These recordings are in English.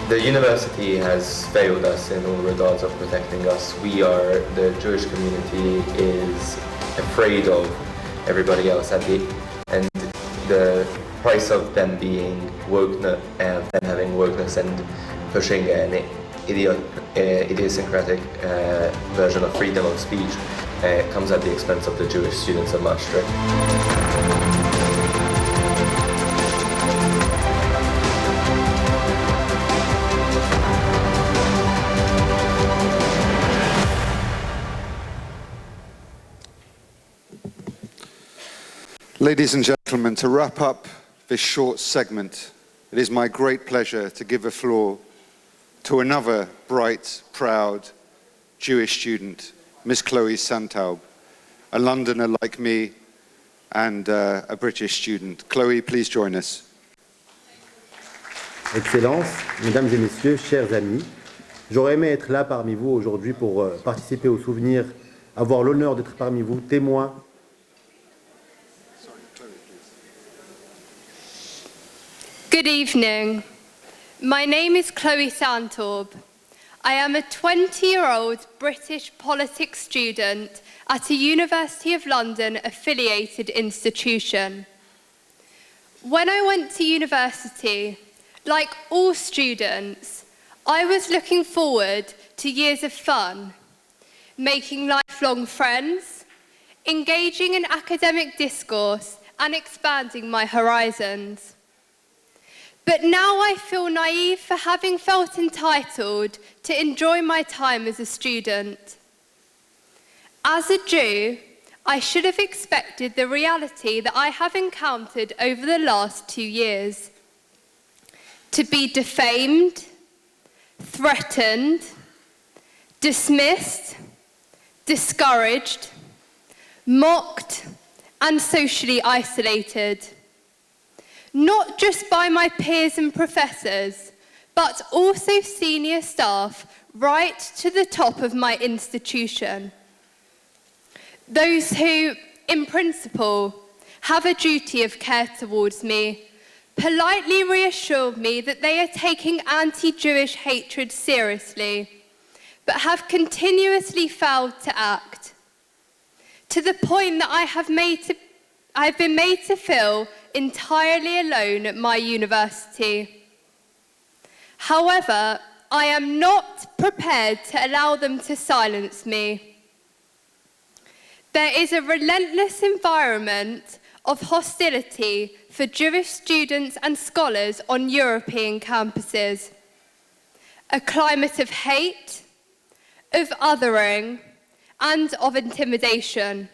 The university has failed us in all regards of protecting us. The Jewish community is afraid of everybody else and the price of them being wokeness, them having wokeness and pushing an idiosyncratic version of freedom of speech comes at the expense of the Jewish students of Maastricht. Ladies and gentlemen, to wrap up this short segment, it is my great pleasure to give the floor to another bright, proud Jewish student, Miss Chloe Santaub, a Londoner like me and a British student. Chloe, please join us. Excellences, mesdames et messieurs, chers amis, j'aurais aimé être là parmi vous aujourd'hui pour participer au souvenir, avoir l'honneur d'être parmi vous, témoin. Good evening. My name is Chloe Santaub. I am a 20-year-old British politics student at a University of London affiliated institution. When I went to university, like all students, I was looking forward to years of fun, making lifelong friends, engaging in academic discourse, and expanding my horizons. But now I feel naive for having felt entitled to enjoy my time as a student. As a Jew, I should have expected the reality that I have encountered over the last 2 years. To be defamed, threatened, dismissed, discouraged, mocked, and socially isolated. Not just by my peers and professors, but also senior staff right to the top of my institution. Those who, in principle, have a duty of care towards me, politely reassured me that they are taking anti-Jewish hatred seriously, but have continuously failed to act, to the point that I have been made to feel entirely alone at my university. However, I am not prepared to allow them to silence me. There is a relentless environment of hostility for Jewish students and scholars on European campuses. A climate of hate, of othering, and of intimidation.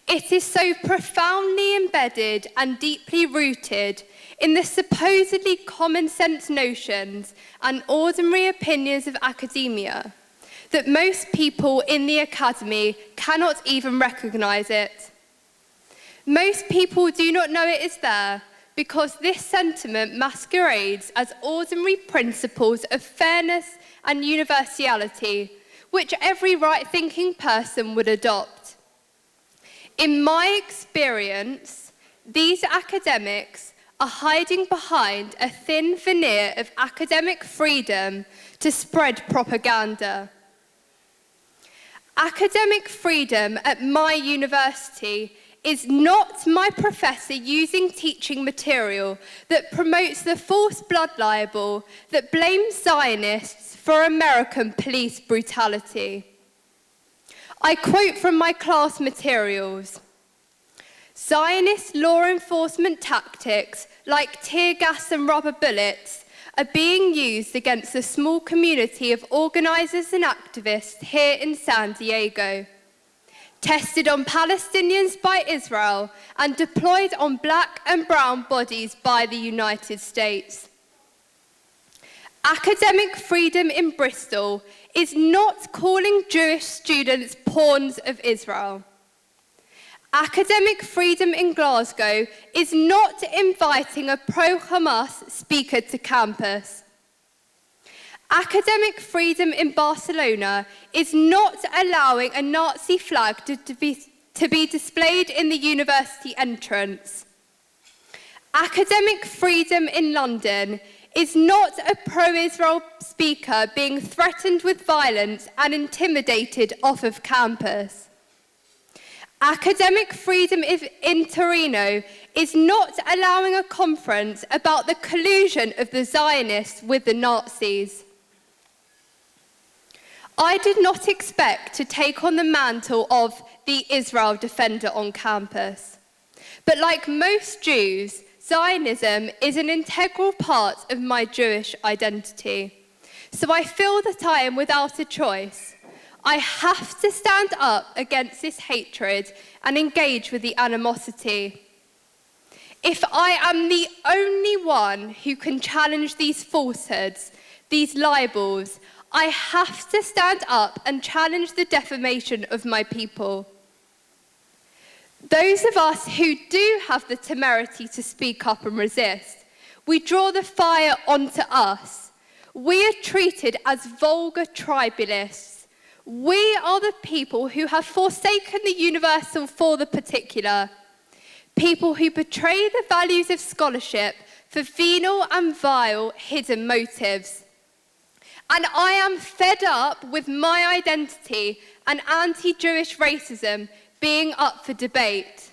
It is so profoundly embedded and deeply rooted in the supposedly common sense notions and ordinary opinions of academia that most people in the academy cannot even recognize it. Most people do not know it is there because this sentiment masquerades as ordinary principles of fairness and universality, which every right-thinking person would adopt. In my experience, these academics are hiding behind a thin veneer of academic freedom to spread propaganda. Academic freedom at my university is not my professor using teaching material that promotes the false blood libel that blames Zionists for American police brutality. I quote from my class materials. Zionist law enforcement tactics like tear gas and rubber bullets are being used against a small community of organizers and activists here in San Diego, tested on Palestinians by Israel and deployed on black and brown bodies by the United States. Academic freedom in Bristol is not calling Jewish students pawns of Israel. Academic freedom in Glasgow is not inviting a pro-Hamas speaker to campus. Academic freedom in Barcelona is not allowing a Nazi flag to be displayed in the university entrance. Academic freedom in London is not a pro-Israel speaker being threatened with violence and intimidated off of campus. Academic freedom in Torino is not allowing a conference about the collusion of the Zionists with the Nazis. I did not expect to take on the mantle of the Israel defender on campus. But like most Jews, Zionism is an integral part of my Jewish identity. So I feel that I am without a choice. I have to stand up against this hatred and engage with the animosity. If I am the only one who can challenge these falsehoods, these libels, I have to stand up and challenge the defamation of my people. Those of us who do have the temerity to speak up and resist, we draw the fire onto us. We are treated as vulgar tribalists. We are the people who have forsaken the universal for the particular. People who betray the values of scholarship for venal and vile hidden motives. And I am fed up with my identity and anti-Jewish racism being up for debate.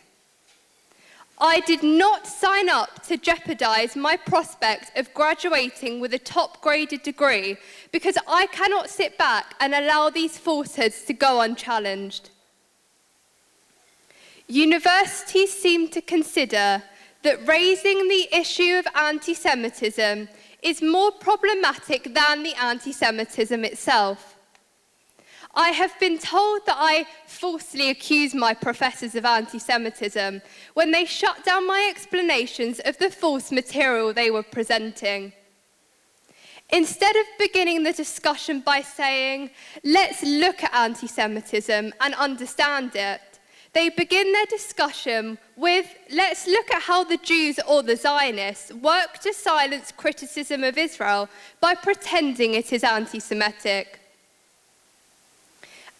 I did not sign up to jeopardize my prospect of graduating with a top-graded degree because I cannot sit back and allow these falsehoods to go unchallenged. Universities seem to consider that raising the issue of anti-Semitism is more problematic than the anti-Semitism itself. I have been told that I falsely accused my professors of anti-Semitism when they shut down my explanations of the false material they were presenting. Instead of beginning the discussion by saying, let's look at anti-Semitism and understand it, they begin their discussion with, let's look at how the Jews or the Zionists work to silence criticism of Israel by pretending it is anti-Semitic.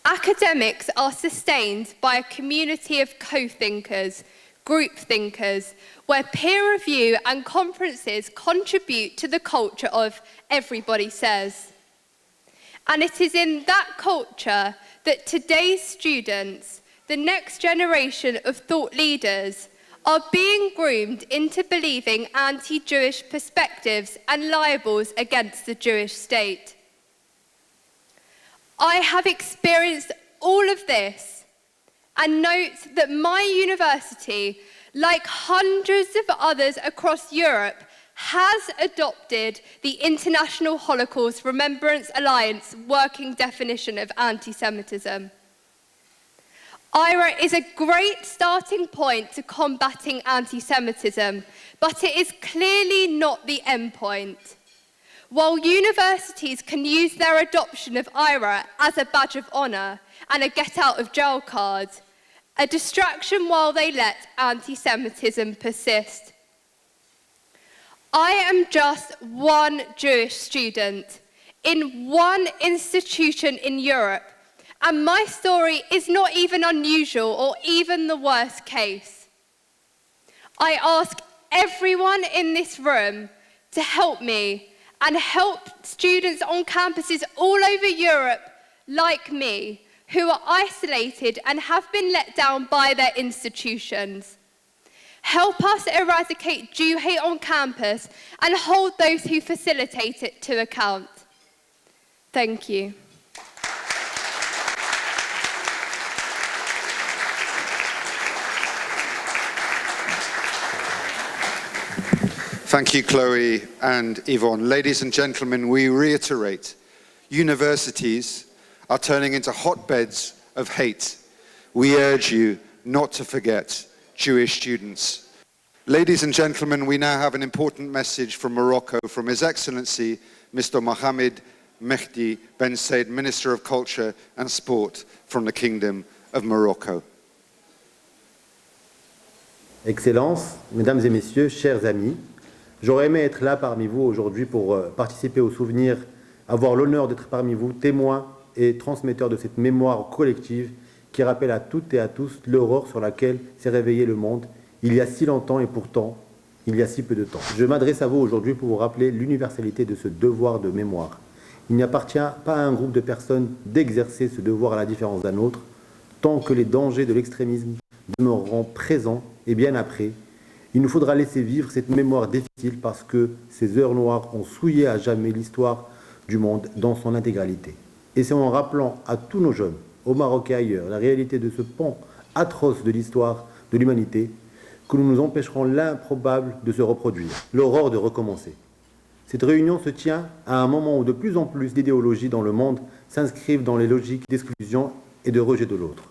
Academics are sustained by a community of co-thinkers, group thinkers, where peer review and conferences contribute to the culture of everybody says. And it is in that culture that today's students, the next generation of thought leaders, are being groomed into believing anti-Jewish perspectives and libels against the Jewish state. I have experienced all of this and note that my university, like hundreds of others across Europe, has adopted the International Holocaust Remembrance Alliance working definition of anti-Semitism. IRA is a great starting point to combating anti-Semitism, but it is clearly not the end point. While universities can use their adoption of IRA as a badge of honour and a get-out-of-jail card, a distraction while they let anti-Semitism persist. I am just one Jewish student in one institution in Europe, and my story is not even unusual or even the worst case. I ask everyone in this room to help me and help students on campuses all over Europe, like me, who are isolated and have been let down by their institutions. Help us eradicate Jew hate on campus and hold those who facilitate it to account. Thank you. Thank you, Chloe and Yvonne. Ladies and gentlemen, we reiterate, universities are turning into hotbeds of hate. We urge you not to forget Jewish students. Ladies and gentlemen, we now have an important message from Morocco from His Excellency, Mr. Mohammed Mehdi Ben Said, Minister of Culture and Sport from the Kingdom of Morocco. Excellences, Mesdames et Messieurs, chers amis, j'aurais aimé être là parmi vous aujourd'hui pour participer au souvenir, avoir l'honneur d'être parmi vous, témoin et transmetteur de cette mémoire collective qui rappelle à toutes et à tous l'horreur sur laquelle s'est réveillé le monde il y a si longtemps et pourtant, il y a si peu de temps. Je m'adresse à vous aujourd'hui pour vous rappeler l'universalité de ce devoir de mémoire. Il n'appartient pas à un groupe de personnes d'exercer ce devoir à la différence d'un autre, tant que les dangers de l'extrémisme demeureront présents et bien après. Il nous faudra laisser vivre cette mémoire difficile parce que ces heures noires ont souillé à jamais l'histoire du monde dans son intégralité. Et c'est en rappelant à tous nos jeunes, au Maroc et ailleurs, la réalité de ce pan atroce de l'histoire de l'humanité que nous nous empêcherons l'improbable de se reproduire, l'aurore de recommencer. Cette réunion se tient à un moment où de plus en plus d'idéologies dans le monde s'inscrivent dans les logiques d'exclusion et de rejet de l'autre,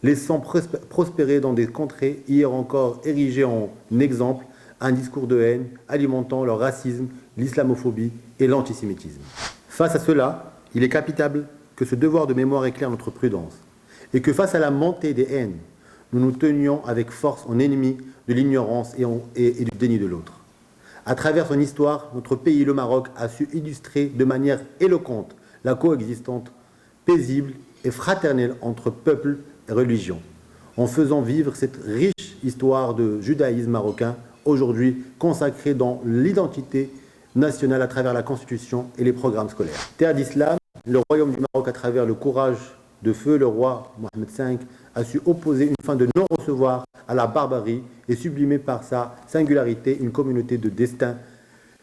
laissant prospérer dans des contrées hier encore érigées en exemple un discours de haine alimentant le racisme, l'islamophobie et l'antisémitisme. Face à cela, il est capital que ce devoir de mémoire éclaire notre prudence et que face à la montée des haines, nous nous tenions avec force en ennemis de l'ignorance et du déni de l'autre. À travers son histoire, notre pays, le Maroc, a su illustrer de manière éloquente la coexistence paisible et fraternelle entre peuples et religions, en faisant vivre cette riche histoire de judaïsme marocain, aujourd'hui consacrée dans l'identité nationale à travers la Constitution et les programmes scolaires. Terre d'islam, le royaume du Maroc, à travers le courage de feu, le roi Mohamed V, a su opposer une fin de non-recevoir à la barbarie et sublimer par sa singularité une communauté de destin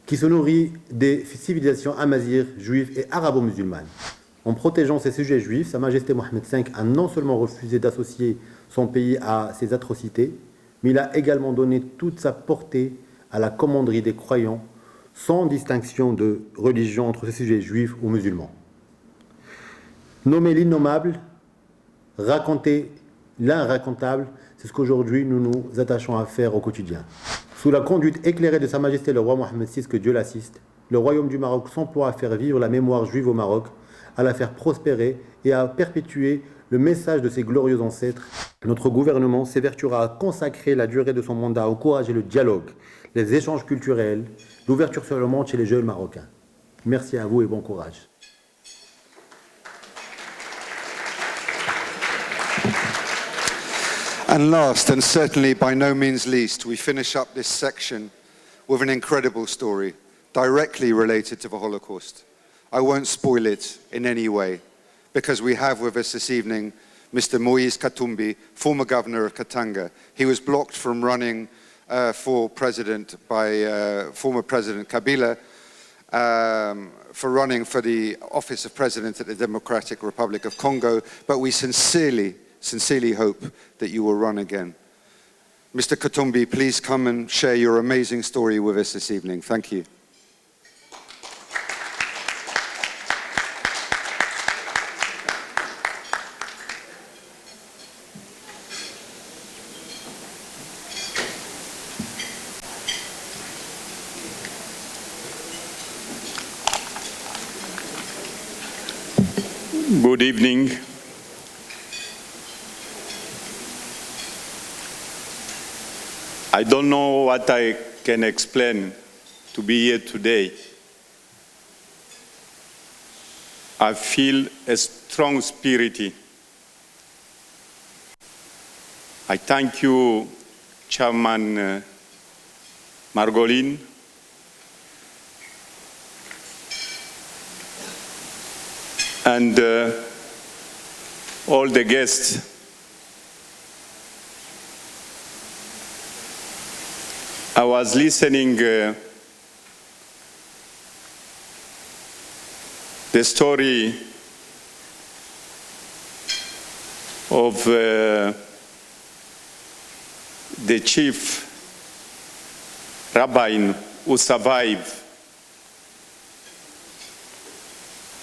qui se nourrit des civilisations amazighes, juives et arabo-musulmanes. En protégeant ses sujets juifs, Sa Majesté Mohamed V a non seulement refusé d'associer son pays à ces atrocités, mais il a également donné toute sa portée à la commanderie des croyants, sans distinction de religion entre ces sujets juifs ou musulmans. Nommer l'innommable, raconter l'inracontable, c'est ce qu'aujourd'hui nous nous attachons à faire au quotidien. Sous la conduite éclairée de Sa Majesté le roi Mohamed VI, que Dieu l'assiste, le royaume du Maroc s'emploie à faire vivre la mémoire juive au Maroc, à la faire prospérer et à perpétuer le message de ses glorieux ancêtres. Notre gouvernement s'évertuera à consacrer la durée de son mandat au courage et le dialogue, les échanges culturels, l'ouverture sur le monde chez les jeunes Marocains. Merci à vous et bon courage. And last, and certainly by no means least, we finish up this section with an incredible story directly related to the Holocaust. I won't spoil it in any way, because we have with us this evening Mr. Moise Katumbi, former governor of Katanga. He was blocked from running for president by former President Kabila for running for the office of president at the Democratic Republic of Congo, but we sincerely hope that you will run again. Mr. Katumbi, please come and share your amazing story with us this evening. Thank you. Good evening. I don't know what I can explain to be here today. I feel a strong spirit. I thank you, Chairman Margolin, and all the guests. I was listening the story of the chief rabbi who survived.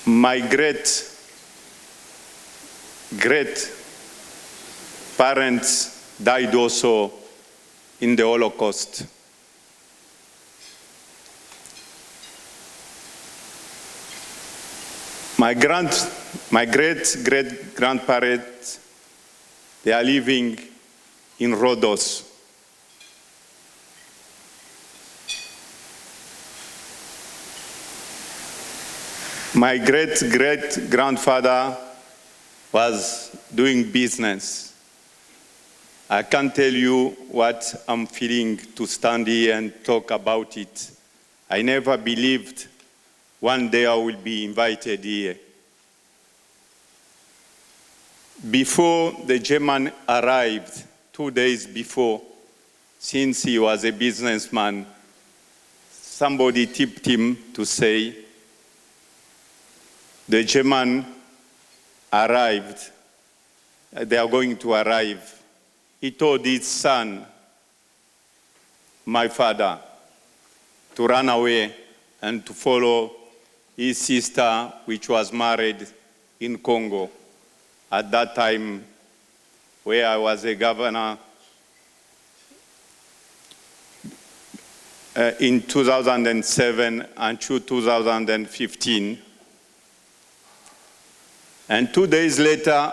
My great parents died also in the Holocaust. My great-great-grandparents, they are living in Rhodos. My great-great-grandfather was doing business I can't tell you what I'm feeling to stand here and talk about it. I never believed one day I will be invited here. Before the German arrived, 2 days before, since he was a businessman, somebody tipped him to say, the German arrived, they are going to arrive. He told his son, my father, to run away and to follow his sister, which was married in Congo. At that time, where I was a governor, in 2007 and 2015. And 2 days later,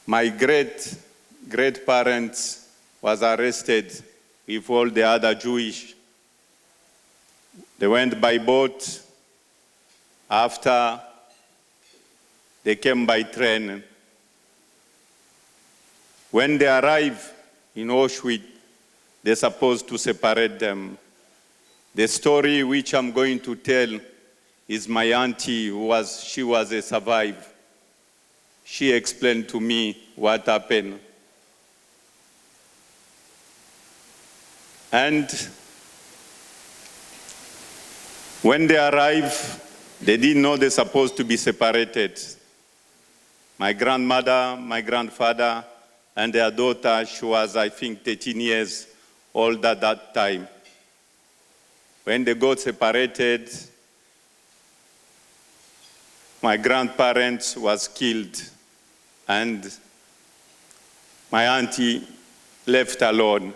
my great-parents was arrested with all the other Jewish. They went by boat. After, they came by train. When they arrived in Auschwitz, they're supposed to separate them. The story which I'm going to tell is my auntie, she was a survivor. She explained to me what happened. And when they arrived, they didn't know they're supposed to be separated. My grandmother, my grandfather, and their daughter, she was, I think, 13 years old at that time. When they got separated, my grandparents was killed, and my auntie left alone.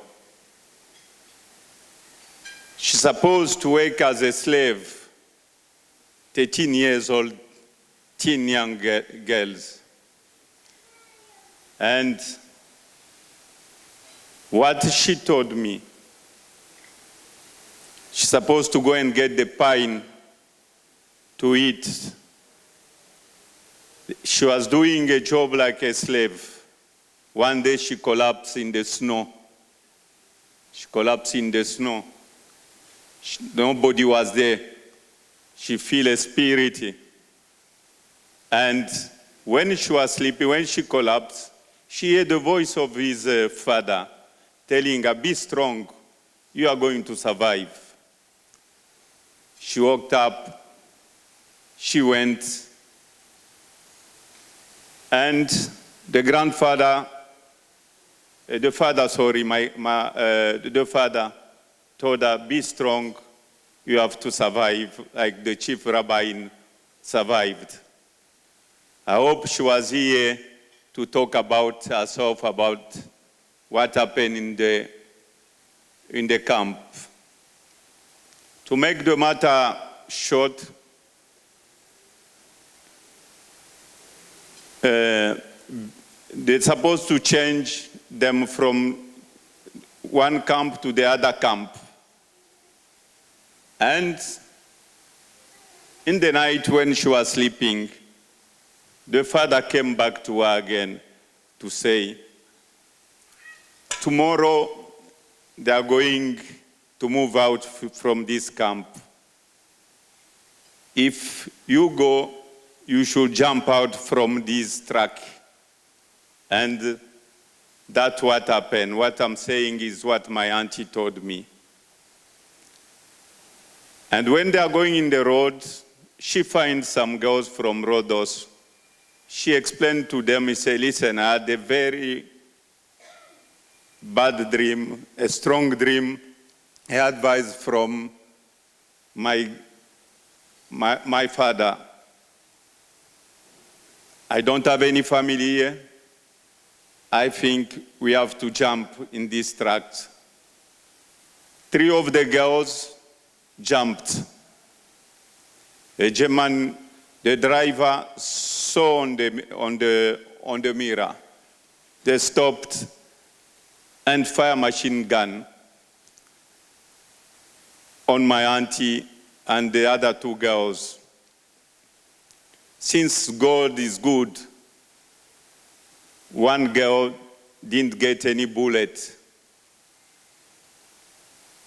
She's supposed to work as a slave, 13 years old, teen young girls. And what she told me, she's supposed to go and get the pine to eat. She was doing a job like a slave. One day she collapsed in the snow. She collapsed in the snow. Nobody was there. She felt a spirit. And when she was sleeping, when she collapsed, she heard the voice of his father telling her, be strong, you are going to survive. She woke up, she went, and the father told her, be strong, you have to survive, like the chief rabbi survived. I hope she was here to talk about herself, about what happened in the camp. To make the matter short, they're supposed to change them from one camp to the other camp. And in the night when she was sleeping, the father came back to her again to say, tomorrow they are going to move out from this camp. If you go, you should jump out from this truck. And that's what happened. What I'm saying is what my auntie told me. And when they are going in the road, she finds some girls from Rhodos. She explained to them, she said, listen, I had a very bad dream, a strong dream, advice from my father. I don't have any family here. I think we have to jump in this tract. 3 of the girls jumped. The driver saw on the mirror. They stopped and fire machine gun on my auntie and the other 2 girls. Since God is good, one girl didn't get any bullet.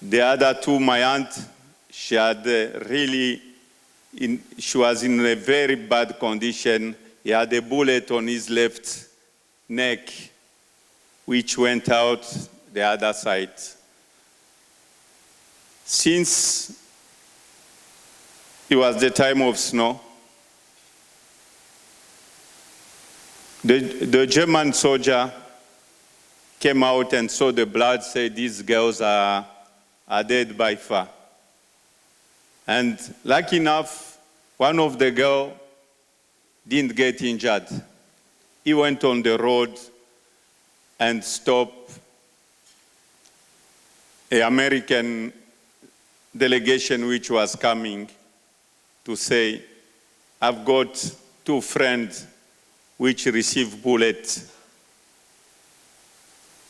The other two, my aunt, she had she was in a very bad condition. He had a bullet on his left neck, which went out the other side. Since it was the time of snow, the German soldier came out and saw the blood, said these girls are dead by far. And lucky enough, one of the girls didn't get injured. He went on the road and stopped an American delegation which was coming to say, I've got two friends which received bullets.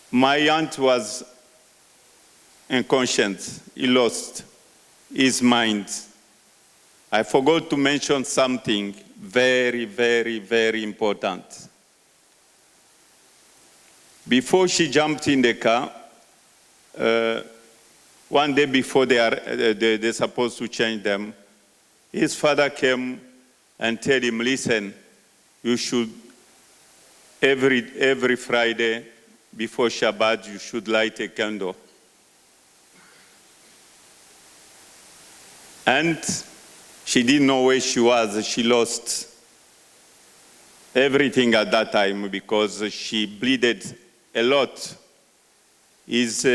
My aunt was unconscious. He lost his mind. I forgot to mention something very, very, very important. Before she jumped in the car, one day before they're supposed to change them, his father came and told him, listen, you should, every Friday before Shabbat, you should light a candle. And she didn't know where she was. She lost everything at that time because she bleeded a lot. His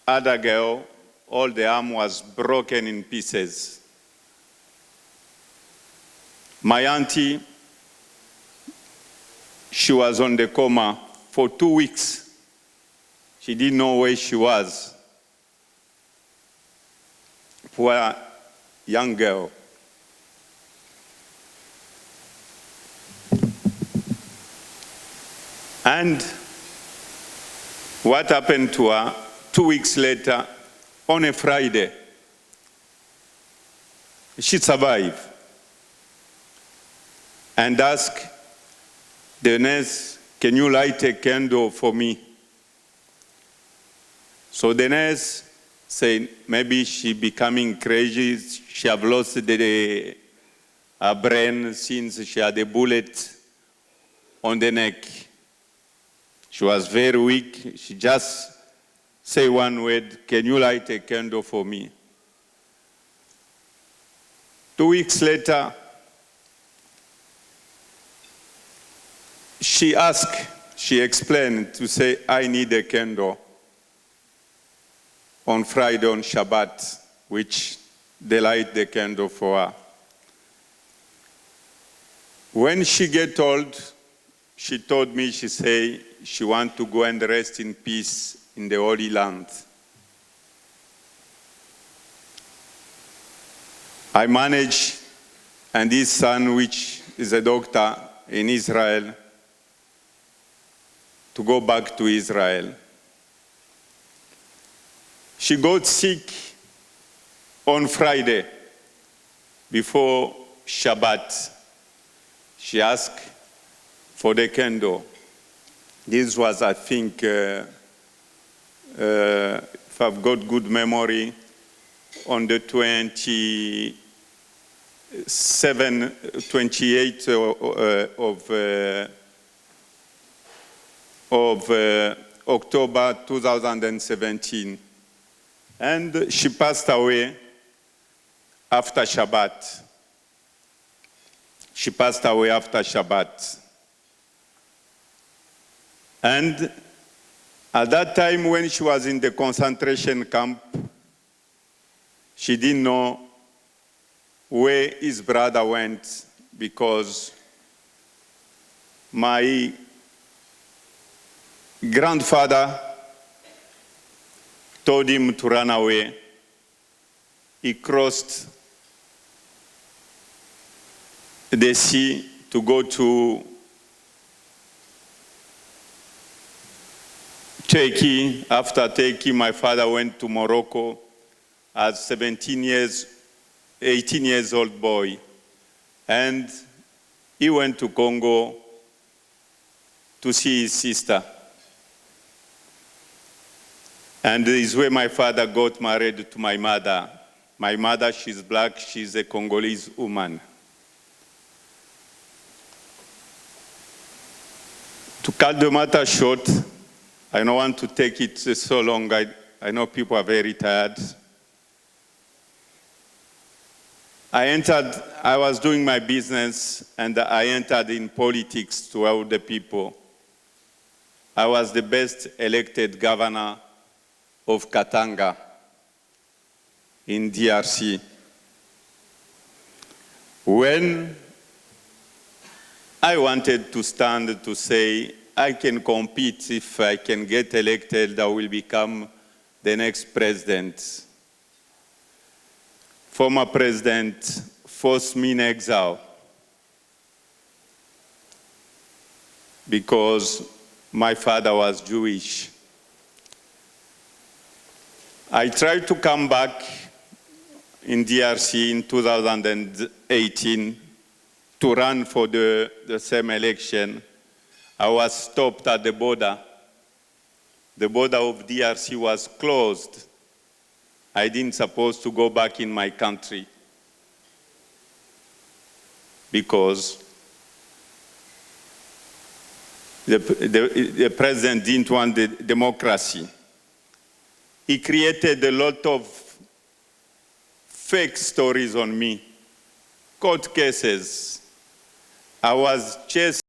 other girl, all the arm was broken in pieces. My auntie, she was on the coma for 2 weeks. She didn't know where she was. Poor young girl. And what happened to her 2 weeks later, on a Friday? She survived. And asked the nurse, can you light a candle for me? So the nurse said, maybe she becoming crazy, she have lost her brain since she had a bullet on the neck. She was very weak. She just said one word, can you light a candle for me? 2 weeks later, she explained to say, I need a candle on Friday, on Shabbat, which they light the candle for her. When she get old, she told me, she said, she want to go and rest in peace in the Holy Land. I managed, and his son, which is a doctor in Israel, to go back to Israel. She got sick on Friday before Shabbat. She asked for the candle. This was, I think, if I've got good memory, on the 28th of October 2017. And she passed away after Shabbat. She passed away after Shabbat. And at that time when she was in the concentration camp, she didn't know where his brother went because my grandfather told him to run away. He crossed the sea to go to Turkey. After Turkey, my father went to Morocco as 18 years old boy. And he went to Congo to see his sister. And this is where my father got married to my mother. My mother, she's black, she's a Congolese woman. To cut the matter short, I don't want to take it so long. I know people are very tired. I was doing my business and I entered in politics to help the people. I was the best elected governor of Katanga in DRC. When I wanted to stand to say, I can compete if I can get elected, I will become the next president. Former president forced me in exile because my father was Jewish. I tried to come back in DRC in 2018 to run for the same election. I was stopped at the border. The border of DRC was closed. I didn't supposed to go back in my country because the president didn't want the democracy. He created a lot of fake stories on me, court cases. I was chased